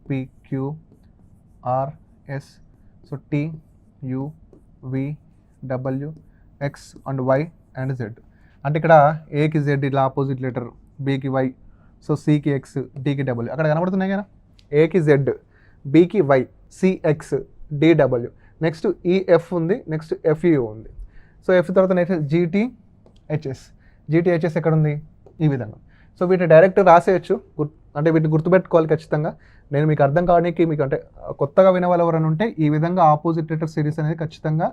P Q R S. So T U V W X and Y and Z. అంటే ఇక్కడ ఏకి జెడ్ ఇట్లా ఆపోజిట్ లెటర్, బీకి వై, సో సికి ఎక్స్, డీకి డబ్ల్యూ అక్కడ కనబడుతున్నాయి కదా. ఏకి జెడ్, బీకి Y, C X, D W. Next E F ఉంది, నెక్స్ట్ ఎఫ్యూ ఉంది. సో ఎఫ్ తర్వాత నెక్స్ట్ జీటీహెచ్ఎస్. జీటీహెచ్ఎస్ ఎక్కడ ఉంది? ఈ విధంగా. సో వీటిని డైరెక్ట్ రాసేయచ్చు, అంటే వీటిని గుర్తుపెట్టుకోవాలి ఖచ్చితంగా. నేను మీకు అర్థం కావడానికి, మీకు అంటే కొత్తగా వినవాళ్ళు ఎవరైనా ఉంటే ఈ విధంగా ఆపోజిట్ లెటర్ సిరీస్ అనేది ఖచ్చితంగా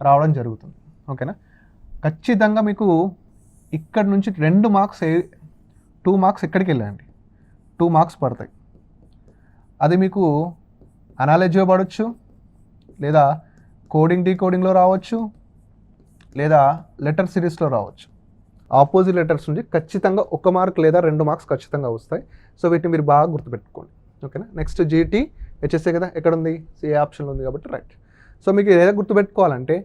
రావడం జరుగుతుంది. ఓకేనా? ఖచ్చితంగా మీకు ఇక్కడ నుంచి 2 మార్క్స్ 2 మార్క్స్ ఎక్కడికి వెళ్ళండి, 2 మార్క్స్ పడతాయి. అది మీకు అనాలజీలో పడవచ్చు, లేదా కోడింగ్ డీకోడింగ్లో రావచ్చు, లేదా లెటర్ సిరీస్లో రావచ్చు. ఆపోజిట్ లెటర్స్ నుంచి ఖచ్చితంగా 1 మార్క్ లేదా 2 మార్క్స్ ఖచ్చితంగా వస్తాయి. సో వీటిని మీరు బాగా గుర్తుపెట్టుకోండి. ఓకేనా? నెక్స్ట్ జీటీ హెచ్ఎస్ఏ కదా, ఎక్కడ ఉంది? ఏ ఆప్షన్లో ఉంది కాబట్టి రైట్. సో మీకు ఏదైనా గుర్తుపెట్టుకోవాలంటే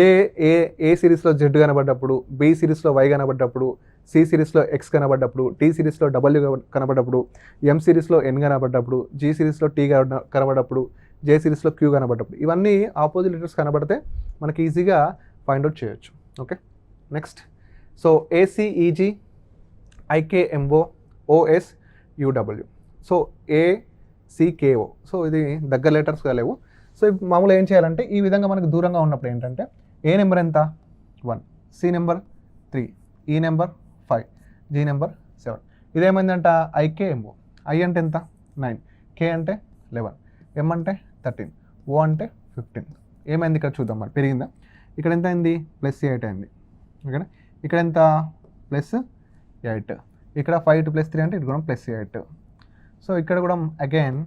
ఏ ఏ ఏ సిరీస్లో జెడ్ కనబడ్డప్పుడు, బి సిరీస్లో వై కనబడ్డప్పుడు, సి సిరీస్లో ఎక్స్ కనబడ్డప్పుడు, టీ సిరీస్లో డబ్ల్యూ కనబడ్డప్పుడు, ఎం సిరీస్లో ఎన్ కనబడ్డప్పుడు, జీ సిరీస్లో టీ కనబడ్డప్పుడు, జే సిరీస్లో క్యూ కనబడ్డప్పుడు, ఇవన్నీ ఆపోజిట్ లెటర్స్ కనబడితే మనకి ఈజీగా ఫైండ్ అవుట్ చేయొచ్చు. Okay, next. So A C E G, I K M O, O S, U W. So A C K O. So ఇది దగ్గర లెటర్స్గా లేవు. సో మామూలుగా ఏం చేయాలంటే ఈ విధంగా మనకు దూరంగా ఉన్నప్పుడు ఏంటంటే ఏ నెంబర్ ఎంత? 1, సి నెంబర్ 3, ఈ నెంబర్ 5, జీ నెంబర్ 7. ఇదేమైందంట? ఐకేఎంఓ. ఐ అంటే ఎంత? 9, కే అంటే 11, ఎం అంటే 13, ఓ అంటే 15. ఏమైంది ఇక్కడ చూద్దాం మరి, పెరిగిందా? ఇక్కడ ఎంత అయింది? +8 అయింది. ఓకేనా? ఇక్కడ ఎంత? +8. ఇక్కడ 5 + 3 అంటే ఇది కూడా +8. సో ఇక్కడ కూడా అగైన్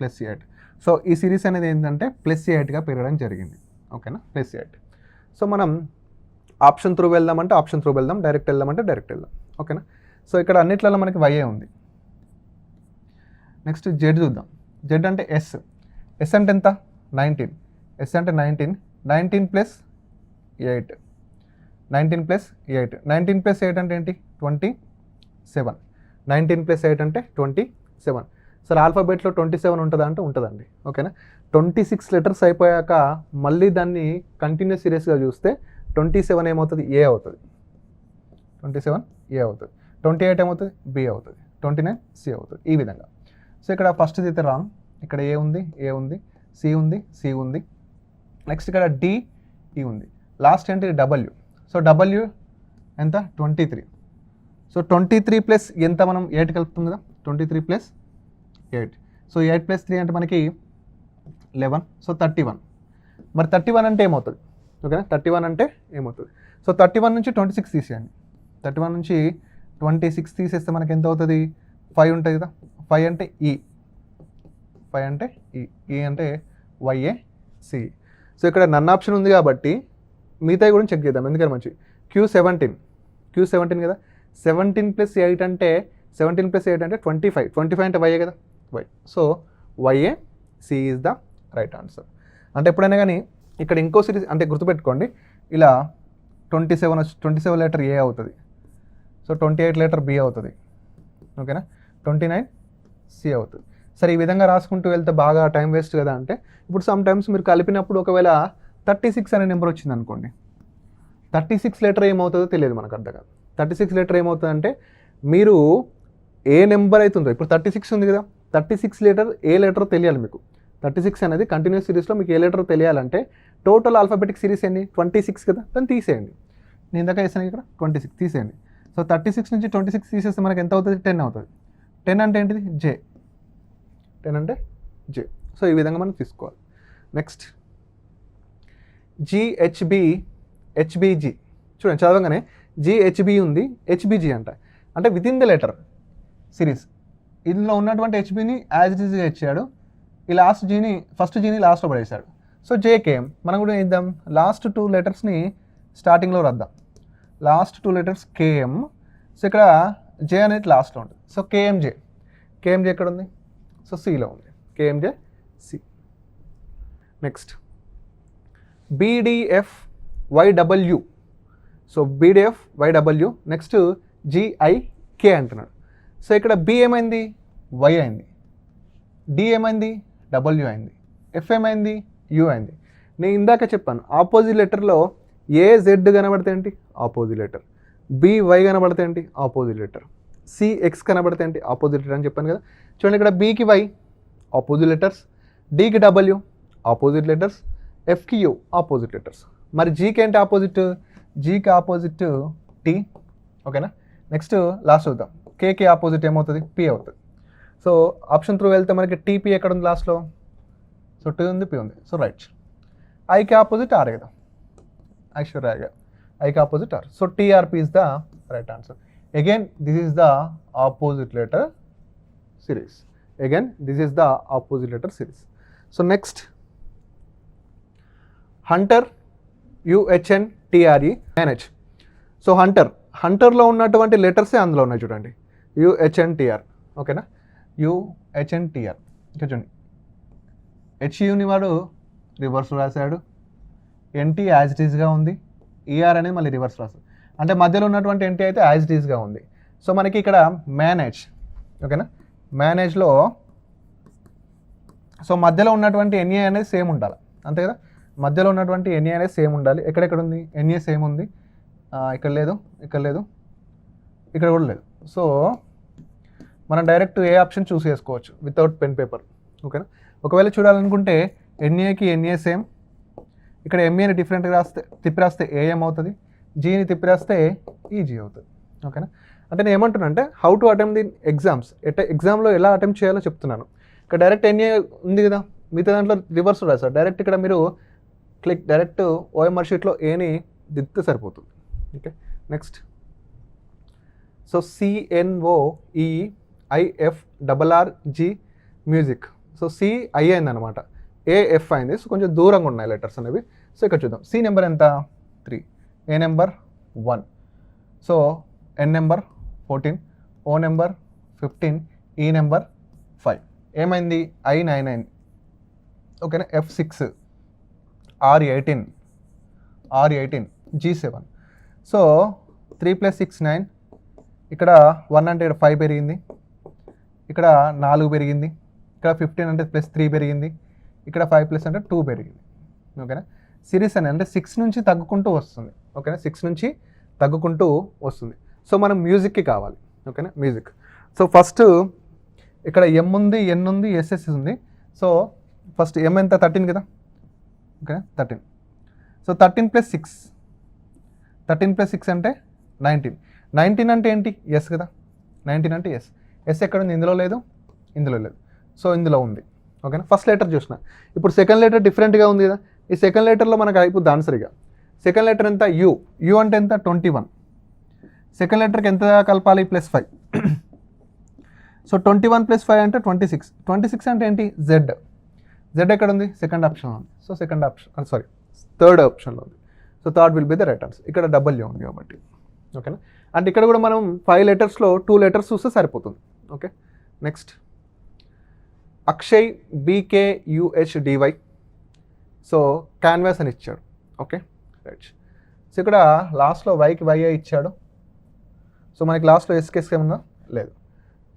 +8. సో ఈ సిరీస్ అనేది ఏంటంటే +8గా పెరగడం జరిగింది. ఓకేనా? +8. సో మనం ఆప్షన్ త్రూ వెళ్దామంటే ఆప్షన్ త్రూ వెళ్దాం, డైరెక్ట్ వెళ్దామంటే డైరెక్ట్ వెళ్దాం. ఓకేనా? సో ఇక్కడ అన్నిట్లలో మనకి వైఏ ఉంది. నెక్స్ట్ జెడ్ చూద్దాం. జెడ్ అంటే ఎస్. ఎస్ అంటే ఎంత? 19. ఎస్ అంటే 19. 19 + 8. 19 + 8. 19 + 8 అంటే ఏంటి? 27. 19 + 8 అంటే 27. సార్ ఆల్ఫాబెట్లో 27 ఉంటుందా అంటే ఉంటుందండి. ఓకేనా? 26 లెటర్స్ అయిపోయాక మళ్ళీ దాన్ని కంటిన్యూస్ సిరీస్గా చూస్తే 27 ఏమవుతుంది? ఏ అవుతుంది. 27 ఏ అవుతుంది. 28 ఏమవుతుంది? బి అవుతుంది. 29 సి అవుతుంది. ఈ విధంగా. సో ఇక్కడ ఫస్ట్ అయితే రాంగ్. ఇక్కడ ఏ ఉంది, ఏ ఉంది, సి ఉంది, సి ఉంది. నెక్స్ట్ ఇక్కడ డి, ఈ ఉంది. లాస్ట్ ఏంటి? డబ్ల్యూ. సో డబ్ల్యూ ఎంత? 23. సో 23 ప్లస్ ఎంత మనం 8 కలుపుతాం కదా, 23 + 8. సో 8 + 3 అంటే మనకి 11. సో 31. మరి 31 అంటే ఏమవుతుంది? ఓకేనా? 31 అంటే ఏమవుతుంది? సో 31 నుంచి 26 తీసేయండి. 31 నుంచి 26 తీసేస్తే మనకి ఎంత అవుతుంది? 5 ఉంటుంది కదా. 5 అంటే ఈ, 5 అంటే ఈ, ఈ అంటే వైఏ సి. సో ఇక్కడ నన్ ఆప్షన్ ఉంది కాబట్టి మిగతాయి కూడా చెక్ చేద్దాం, ఎందుకంటే మంచి. Q17. Q17 కదా. 17 + 8 అంటే 17 + 8 అంటే 25. 25 అంటే వైఏ కదా, Y. So Y A C is the right answer. అంటే ఎప్పుడైనా కానీ ఇక్కడ ఇంకో సిరీస్ అంటే గుర్తుపెట్టుకోండి, ఇలా 27 లెటర్ ఏ అవుతుంది. సో 28 లెటర్ బి అవుతుంది. ఓకేనా? 29 సి అవుతుంది. సరే ఈ విధంగా రాసుకుంటూ వెళ్తే బాగా టైం వేస్ట్ కదా. అంటే ఇప్పుడు సమ్ టైమ్స్ మీరు కలిపినప్పుడు ఒకవేళ 36 అనే నెంబర్ వచ్చింది అనుకోండి, 36 లెటర్ ఏమవుతుందో తెలియదు మనకు అర్థం కాదు. 36 లెటర్ ఏమవుతుందంటే మీరు ఏ నెంబర్ అవుతుందో, ఇప్పుడు 36 ఉంది కదా, 36 లెటర్ ఏ లెటర్ తెలియాలి మీకు. 36 అనేది కంటిన్యూస్ సిరీస్లో మీకు ఏ లెటర్ తెలియాలంటే టోటల్ ఆల్ఫాబెటిక్ సిరీస్ ఏంటి? 26 కదా, దాన్ని తీసేయండి. నేను ఇందాక వేసాను ఇక్కడ 26 తీసేయండి. సో 36 నుంచి 26 తీసేస్తే మనకి ఎంత అవుతుంది? 10 అవుతుంది. 10 అంటే ఏంటిది? జే. 10 అంటే జే. సో ఈ విధంగా మనం తీసుకోవాలి. నెక్స్ట్ జిహెచ్బి, హెచ్బిజి. చూడండి చదవగానే జిహెచ్బి ఉంది, హెచ్బిజి అంటే with in the letter series. ఇందులో ఉన్నటువంటి హెచ్బిని యాజ్ ఇట్ ఈజ్గా ఇచ్చాడు. ఈ లాస్ట్ జీని, ఫస్ట్ జీని లాస్ట్లో పడేశాడు. సో జేకేఎం మనం కూడా ఇద్దాం. లాస్ట్ 2 లెటర్స్ని స్టార్టింగ్లో రాద్దాం. Last 2 letters KM. సో ఇక్కడ జే అనేది లాస్ట్లో ఉంటుంది. సో కేఎంజే. కేఎంజే ఎక్కడ ఉంది? సో సిలో ఉంది. K M J C. Next B D F Y W. So B D F Y W. Next G I K అంటున్నాడు. సో ఇక్కడ బి ఏమైంది? వై అయింది. డి ఏమైంది, డబ్ల్యూ అయింది, ఎఫ్ ఏమైంది, యూ అయింది. నేను ఇందాక చెప్పాను ఆపోజిట్ లెటర్లో ఏ జెడ్ కనబడితే ఏంటి ఆపోజిట్ లెటర్, బి వై కనబడితే ఏంటి ఆపోజిట్ లెటర్, సి ఎక్స్ కనబడితే ఏంటి ఆపోజిట్ లెటర్ అని చెప్పాను కదా. చూడండి ఇక్కడ బీకి వై ఆపోజిట్ లెటర్స్, డీకి డబ్ల్యూ ఆపోజిట్ లెటర్స్, ఎఫ్కి యూ ఆపోజిట్ లెటర్స్. మరి జీకి ఏంటి ఆపోజిట్, జీకి ఆపోజిట్ టీ. ఓకేనా. నెక్స్ట్ లాస్ట్ చూద్దాం. కేకి ఆపోజిట్ ఏమవుతుంది, పి అవుతుంది. సో ఆప్షన్ త్రూ వెళ్తే మనకి టీపీ ఎక్కడ ఉంది లాస్ట్లో, సో టీ ఉంది, పి ఉంది. So right. ఐకి ఆపోజిట్ ఆర్ కదా, ఐశ్వర్య ఐకి opposite R. So T R P is the right answer. Again this is the opposite letter series. Again, this is the opposite letter series. So next, Hunter, UHNTRE, manage. So Hunterలో ఉన్నటువంటి లెటర్సే అందులో ఉన్నాయి చూడండి, UHNTR. ఓకేనా, UHNTR. ఇంకా చూడండి, HUని వాడు రివర్స్ రాశాడు, NT as it ఈస్గా ఉంది, ER అనేది మళ్ళీ రివర్స్ రాశాడు. అంటే మధ్యలో ఉన్నటువంటి NT అయితే యాజ్ ఇట్ ఈస్గా ఉంది. సో మనకి ఇక్కడ మేనేజ్. ఓకేనా, మేనేజ్లో సో మధ్యలో ఉన్నటువంటి ఎన్ఏ అనేది సేమ్ ఉండాలి, అంతే కదా. మధ్యలో ఉన్నటువంటి ఎన్ఏ అనేది సేమ్ ఉండాలి. ఎక్కడెక్కడ ఉంది ఎన్ఏ సేమ్ ఉంది, ఇక్కడ లేదు, ఇక్కడ లేదు, ఇక్కడ కూడా లేదు. సో మనం డైరెక్ట్ ఏ ఆప్షన్ చూస్ చేసుకోవచ్చు వితౌట్ పెన్ పేపర్. ఓకేనా. ఒకవేళ చూడాలనుకుంటే ఎన్ఏకి ఎన్ఏ సేమ్, ఇక్కడ ఎంఏని డిఫరెంట్గా రాస్తే తిప్పి రాస్తే ఏఎం అవుతుంది, జీని తిప్పి రాస్తే ఈజీ అవుతుంది. ఓకేనా. అంటే నేను ఏమంటున్నా అంటే how to attempt the exams, ఎగ్జామ్లో ఎలా అటెంప్ట్ చేయాలో చెప్తున్నాను. ఇక్కడ డైరెక్ట్ ఎన్ఏ ఉంది కదా, మిగతా దాంట్లో రివర్స్ రాస్తారు. డైరెక్ట్ ఇక్కడ మీరు క్లిక్ డైరెక్ట్ ఓఎంఆర్ షీట్లో ఏని దిద్దితే సరిపోతుంది. Okay. Next, so CNOEIFRRG music. So CI అయింది అనమాట, ఏఎఫ్ అయింది. సో కొంచెం దూరంగా ఉన్నాయి లెటర్స్ అనేవి. సో ఇక్కడ చూద్దాం, సి నెంబర్ ఎంత 3, ఏ నెంబర్ 1, సో ఎన్ నెంబర్ 14, ఓ నెంబర్ 15, ఈ నెంబర్ 5. ఏమైంది, I9 అయింది. ఓకేనా. F6, R18, G7. సో 3 + 6 9, ఇక్కడ 1 అంటే ఇక్కడ 5 పెరిగింది, ఇక్కడ 4 పెరిగింది, ఇక్కడ 15 అంటే +3 పెరిగింది, ఇక్కడ 5 అంటే 2 పెరిగింది. ఓకేనా. సిరీస్ అని అంటే 6 నుంచి తగ్గుకుంటూ వస్తుంది. ఓకేనా, 6 నుంచి తగ్గుకుంటూ వస్తుంది. సో మనం మ్యూజిక్కి కావాలి. ఓకేనా, మ్యూజిక్. సో ఫస్ట్ ఇక్కడ ఎం ఉంది, ఎన్ ఉంది, ఎస్ఎస్ ఉంది. సో ఫస్ట్ ఎం ఎంత 13 కదా. ఓకే, 13. సో 13 + 6, 13 + 6 అంటే 19. 19 అంటే ఏంటి, ఎస్ కదా. 19 అంటే ఎస్. ఎస్ ఎక్కడ ఉంది, ఇందులో లేదు, ఇందులో లేదు. సో ఇందులో ఉంది. ఓకేనా. ఫస్ట్ లెటర్ చూసిన, ఇప్పుడు సెకండ్ లెటర్ డిఫరెంట్గా ఉంది కదా. ఈ సెకండ్ లెటర్లో మనకు అయిపోద్ది ఆన్సర్గా. సెకండ్ లెటర్ ఎంత, యూ. యూ అంటే ఎంత 21. సెకండ్ లెటర్కి ఎంత కలపాలి, +5. సో 21 + 5 అంటే 26. 26 అంటే ఏంటి, జెడ్. జెడ్ ఎక్కడ ఉంది, సెకండ్ ఆప్షన్లో ఉంది. సో సెకండ్ ఆప్షన్, థర్డ్ ఆప్షన్లో ఉంది. So third will be the right answer. ఇక్కడ డబ్ల్యూ ఉంది కాబట్టి. ఓకేనా. అంటే ఇక్కడ కూడా మనం 5 లెటర్స్లో 2 లెటర్స్ చూస్తే సరిపోతుంది. Okay. Next, Akshay BKUHDY. So canvas అని ఇచ్చాడు. Okay, right. సో ఇక్కడ లాస్ట్లో వైకి వైఏ ఇచ్చాడు. సో మనకి లాస్ట్లో ఎస్కేస్ ఏమన్నా లేదు.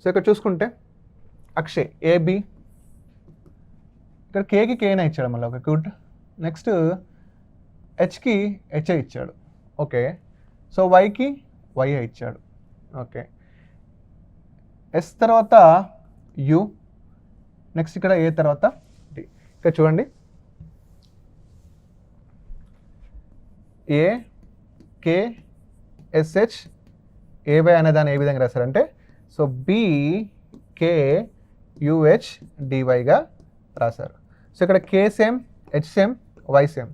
సో ఇక్కడ చూసుకుంటే అక్షయ్ AB, ఇక్కడ కేకి కేనే ఇచ్చాడు మళ్ళీ. Okay, good. నెక్స్ట్ హెచ్కి హెచ్ఏ ఇచ్చాడు. ఓకే. సో వైకి వైఏ ఇచ్చాడు. ఓకే. ఎస్ తర్వాత యు, నెక్స్ట్ ఇక్కడ ఏ తర్వాత డి. ఇక్కడ చూడండి, AKSH AY అనే దాన్ని ఏ విధంగా రాశారంటే, సో BKUHDYగా రాశారు. సో ఇక్కడ K same, H same, Y same.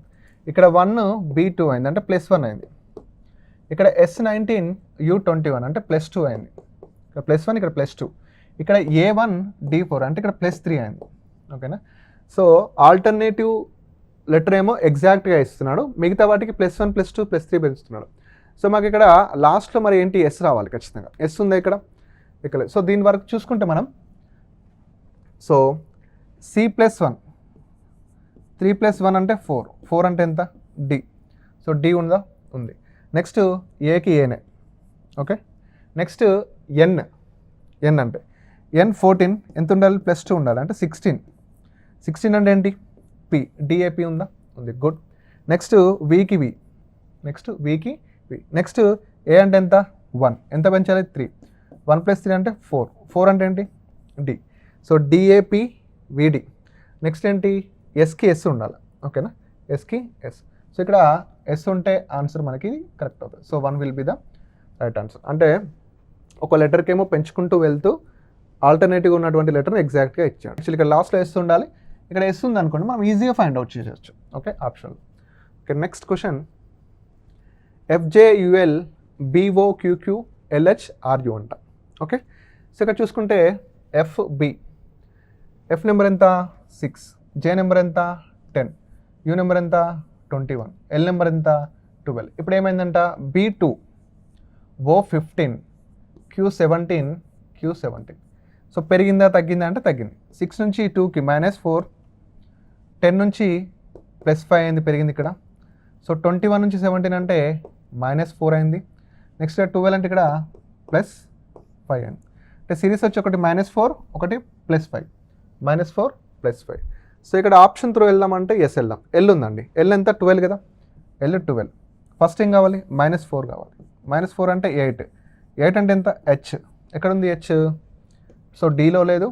ఇక్కడ 1 B2 అయింది, అంటే +1 అయింది. ఇక్కడ S19 U21 అంటే +2 అయింది. ఇక్కడ +1, ఇక్కడ +2. ఇక్కడ A1 D4 అంటే ఇక్కడ +3 అయింది. ఓకేనా. సో ఆల్టర్నేటివ్ లెటర్ ఏమో ఎగ్జాక్ట్గా ఇస్తున్నాడు, మిగతా వాటికి +1 +2 +3 పెంచుతున్నాడు. సో మాకు ఇక్కడ లాస్ట్లో మరి ఏంటి, ఎస్ రావాలి ఖచ్చితంగా. ఎస్ ఉందా ఇక్కడ, ఇక్కడ. సో దీని వరకు చూసుకుంటే మనం, సో C+1, 3 + 1 అంటే 4. 4 అంటే ఎంత, డి. సో డి ఉందా, ఉంది. నెక్స్ట్ ఏకి ఏనే. ఓకే. నెక్స్ట్ ఎన్ అంటే N14 ఎంత ఉండాలి, +2 ఉండాలి, అంటే 16 అంటే ఏంటి, పి, డిఏపి ఉందా, ఉంది, గుడ్. నెక్స్ట్ వికి వి, నెక్స్ట్ వికి వి, నెక్స్ట్ ఏ అంటే ఎంత, 1, ఎంత పెంచాలి, 3, 1 + 3 అంటే 4 అంటే ఏంటి, డి. సో డిఏపి విడి. నెక్స్ట్ ఏంటి, ఎస్కి ఎస్ ఉండాలి, ఓకేనా, ఎస్కి ఎస్. సో ఇక్కడ ఎస్ ఉంటే ఆన్సర్ మనకి కరెక్ట్ అవుతుంది. So 1 will be the right answer. అంటే ఒక లెటర్కి ఏమో పెంచుకుంటూ వెళ్తూ ఆల్టర్నేటివ్ ఉన్నటువంటి లెటర్ని ఎగ్జాక్ట్గా ఇచ్చాడు. యాక్చువల్లీ ఇక్కడ లాస్ట్లో ఎస్ ఉండాలి, ఇక్కడ ఎస్ ఉంది అనుకోండి, మనం ఈజీగా ఫైండ్ అవుట్ చేసేయచ్చు. Okay, option. Okay, next question, FJUL BOQQ LHRU అంట. ఓకే, సో ఇక్కడ చూసుకుంటే FB, F నెంబర్ ఎంత, 6, J నెంబర్ ఎంత, 10, U నెంబర్ ఎంత, 21, L నెంబర్ ఎంత, 12. ఇప్పుడు ఏమైందంట, B2 O15 Q17. సో పెరిగిందా తగ్గిందా అంటే తగ్గింది. 6 నుంచి 2కి -4, 10 నుంచి +5 అయింది, పెరిగింది ఇక్కడ. సో 21 నుంచి 17 అంటే -4 అయింది. నెక్స్ట్ 12 అంటే ఇక్కడ +5 అయింది. అంటే సిరీస్ వచ్చి ఒకటి -4, ఒకటి +5, -4 +5. సో ఇక్కడ ఆప్షన్ త్రూ వెళ్దామంటే ఎస్ వెళ్దాం. ఎల్ ఉందండి, ఎల్ ఎంత, 12 కదా, ఎల్ 12. ఫస్ట్ ఏం కావాలి, -4 కావాలి. -4 అంటే 8 అంటే ఎంత, హెచ్, ఎక్కడ ఉంది హెచ్, సో డీలో లేదు,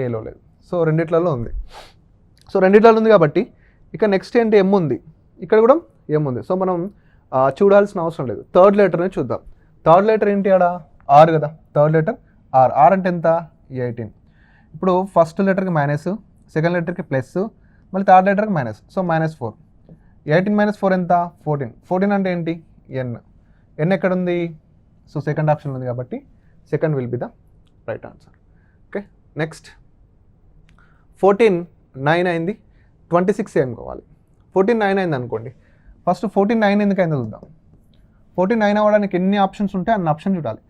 ఏలో లేదు, సో రెండిట్లలో ఉంది. సో రెండిట్లలో ఉంది కాబట్టి ఇక నెక్స్ట్ ఏంటి, ఎమ్ ఉంది, ఇక్కడ కూడా ఎమ్ ఉంది. సో మనం చూడాల్సిన అవసరం లేదు, థర్డ్ లెటర్ని చూద్దాం. థర్డ్ లెటర్ ఏంటి, ఆడ ఆర్ కదా, థర్డ్ లెటర్ ఆర్. ఆర్ అంటే ఎంత, 18. ఇప్పుడు ఫస్ట్ లెటర్కి మైనస్, సెకండ్ లెటర్కి ప్లస్, మళ్ళీ థర్డ్ లెటర్కి మైనస్, సో -4. 18 - 4 ఎంత, 14 అంటే ఏంటి, ఎన్ ఎక్కడ ఉంది, సో సెకండ్ ఆప్షన్ ఉంది కాబట్టి second will be the right answer. Okay, next 14 9 అయింది, 26 ఏం కావాలి. 14 9 అయింది అనుకోండి, ఫస్ట్ 14 9 ఎందుకు అయిందో చూద్దాం. 14 9 అవ్వడానికి ఎన్ని ఆప్షన్స్ ఉంటే అన్ని ఆప్షన్ చూడాలి.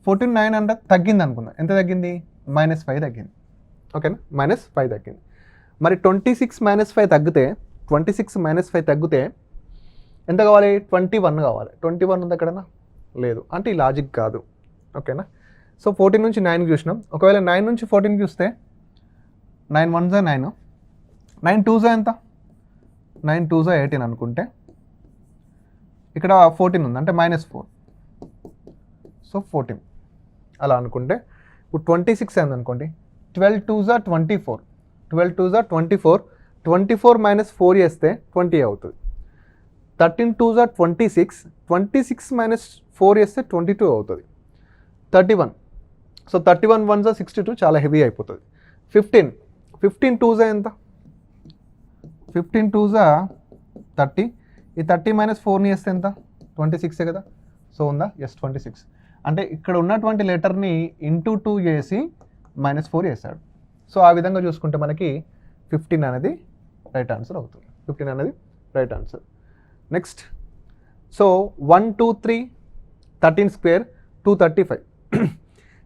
14 9 అంటే తగ్గింది అనుకుందాం, ఎంత తగ్గింది, -5 తగ్గింది, ఓకేనా, -5 తగ్గింది. మరి 26 - 5 తగ్గితే, 26 - 5 తగ్గితే ఎంత కావాలి, 21 కావాలి. 21 ఉంది ఎక్కడన్నా, లేదు, అంటే ఈ లాజిక్ కాదు, ఓకేనా. సో 14 నుంచి 9 చూసినాం, ఒకవేళ 9 నుంచి 14 చూస్తే 9 1 జా 9, 9 2 జా ఎంత, 9 2 జా 18 అనుకుంటే ఇక్కడ 14 ఉంది, అంటే -4, సో 14 అలా అనుకుంటే ఇప్పుడు 26 అయింది అనుకోండి, 12 2 జా 24, 12 2 జా 24, 24 - 4 చేస్తే 20 అవుతుంది. 13 2 జా 26, 26 - 4 చేస్తే 22 అవుతుంది. 31, సో 31 1 జా 62, చాలా హెవీ అయిపోతుంది. 15 2 జా ఎంత, 15 2 జా 30, ఈ 30 - 4ని చేస్తే ఎంత, 26 కదా, సో ఉందా, ఎస్ 26. అంటే ఇక్కడ ఉన్నటువంటి లెటర్ని ఇంటూ 2 చేసి -4 చేశాడు. సో ఆ విధంగా చూసుకుంటే మనకి 15 అనేది రైట్ ఆన్సర్ అవుతుంది. 15 అనేది right answer. Next, so 1 2 3 13 square 235.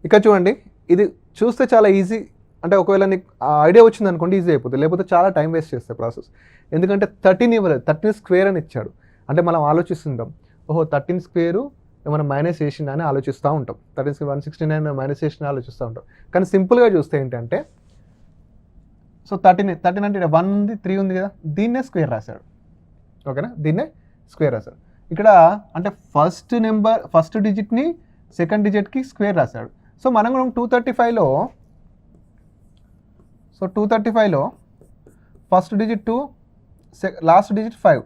ఇక్కడ చూడండి, ఇది చూస్తే చాలా ఈజీ, అంటే ఒకవేళ నీకు ఐడియా వచ్చింది అనుకోండి ఈజీ అయిపోతుంది, లేకపోతే చాలా టైం వేస్ట్ చేస్తే ప్రాసెస్. ఎందుకంటే 13 ఇవ్వలేదు, 13 స్క్వేర్ అని ఇచ్చాడు. అంటే మనం ఆలోచిస్తుంటాం, ఓహో 13 స్క్వేరు ఏమైనా మైనస్ చేసిందా అని ఆలోచిస్తూ ఉంటాం, 13 స్క్వేర్ 169 మైనస్ చేసిన ఆలోచిస్తూ ఉంటాం. కానీ సింపుల్గా చూస్తే ఏంటంటే, సో 13 అంటే 1 ఉంది 3 ఉంది కదా, దీన్నే స్క్వేర్ రాశాడు, ఓకేనా, దీన్నే స్క్వేర్ రాశాడు. ఇక్కడ అంటే ఫస్ట్ డిజిట్ని సెకండ్ డిజిట్కి స్క్వేర్ రాశాడు. సో మనం కూడా 235లో, సో 235లో first digit 2, last digit 5,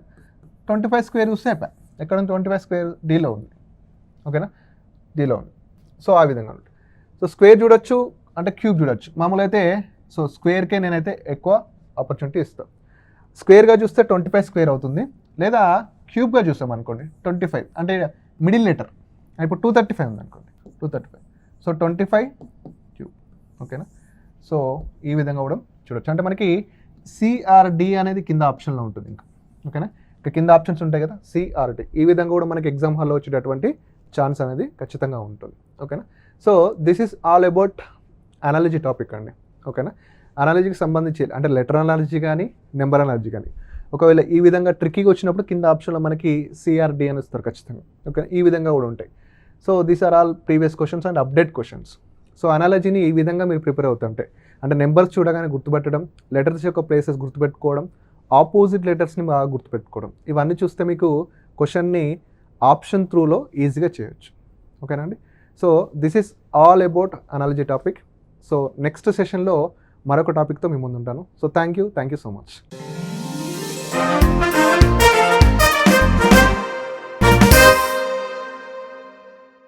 25 square చూస్తే అయిపోయి. ఎక్కడ ఉంది 25 స్క్వేర్, డీలో ఉంది, ఓకేనా, డీలో ఉంది. సో ఆ విధంగా ఉంటుంది. సో స్క్వేర్ చూడొచ్చు, అంటే క్యూబ్ చూడొచ్చు. మామూలు అయితే సో స్క్వేర్కే నేనైతే ఎక్కువ ఆపర్చునిటీ ఇస్తాను. స్క్వేర్గా చూస్తే 25 స్క్వేర్ అవుతుంది, లేదా క్యూబ్గా చూస్తాం అనుకోండి 25, అంటే మిడిల్ లెటర్. ఇప్పుడు 235 ఉంది అనుకోండి, 235, సో 25 క్యూబ్, ఓకేనా. సో ఈ విధంగా కూడా చూడొచ్చు. అంటే మనకి సిఆర్డి అనేది కింద ఆప్షన్లో ఉంటుంది ఇంకా, ఓకేనా. ఇక కింద ఆప్షన్స్ ఉంటాయి కదా, సిఆర్డి. ఈ విధంగా కూడా మనకి ఎగ్జామ్ హాల్లో వచ్చేటటువంటి ఛాన్స్ అనేది ఖచ్చితంగా ఉంటుంది, ఓకేనా. So this is all about analogy topic అండి, ఓకేనా. అనాలజీకి సంబంధించి అంటే లెటర్ అనాలజీ కానీ నెంబర్ అనాలజీ కానీ ఒకవేళ ఈ విధంగా ట్రిక్కీగా వచ్చినప్పుడు కింద ఆప్షన్లో మనకి సిఆర్డి అని ఇస్తారు ఖచ్చితంగా, ఓకే. ఈ విధంగా కూడా ఉంటాయి. So these are all previous questions and update questions, so అనాలజీని ఈ విధంగా మీరు ప్రిపేర్ అవుతుంటే అంటే నెంబర్స్ చూడగానే గుర్తుపెట్టడం, లెటర్స్ యొక్క ప్లేసెస్ గుర్తుపెట్టుకోవడం, ఆపోజిట్ లెటర్స్ని బాగా గుర్తుపెట్టుకోవడం, ఇవన్నీ చూస్తే మీకు క్వశ్చన్ని ఆప్షన్ త్రూలో ఈజీగా చేయొచ్చు. ఓకేనా అండి? So this is all about analogy topic. So next సెషన్లో మరొక టాపిక్తో మీ ముందు ఉంటాను. So thank you so much.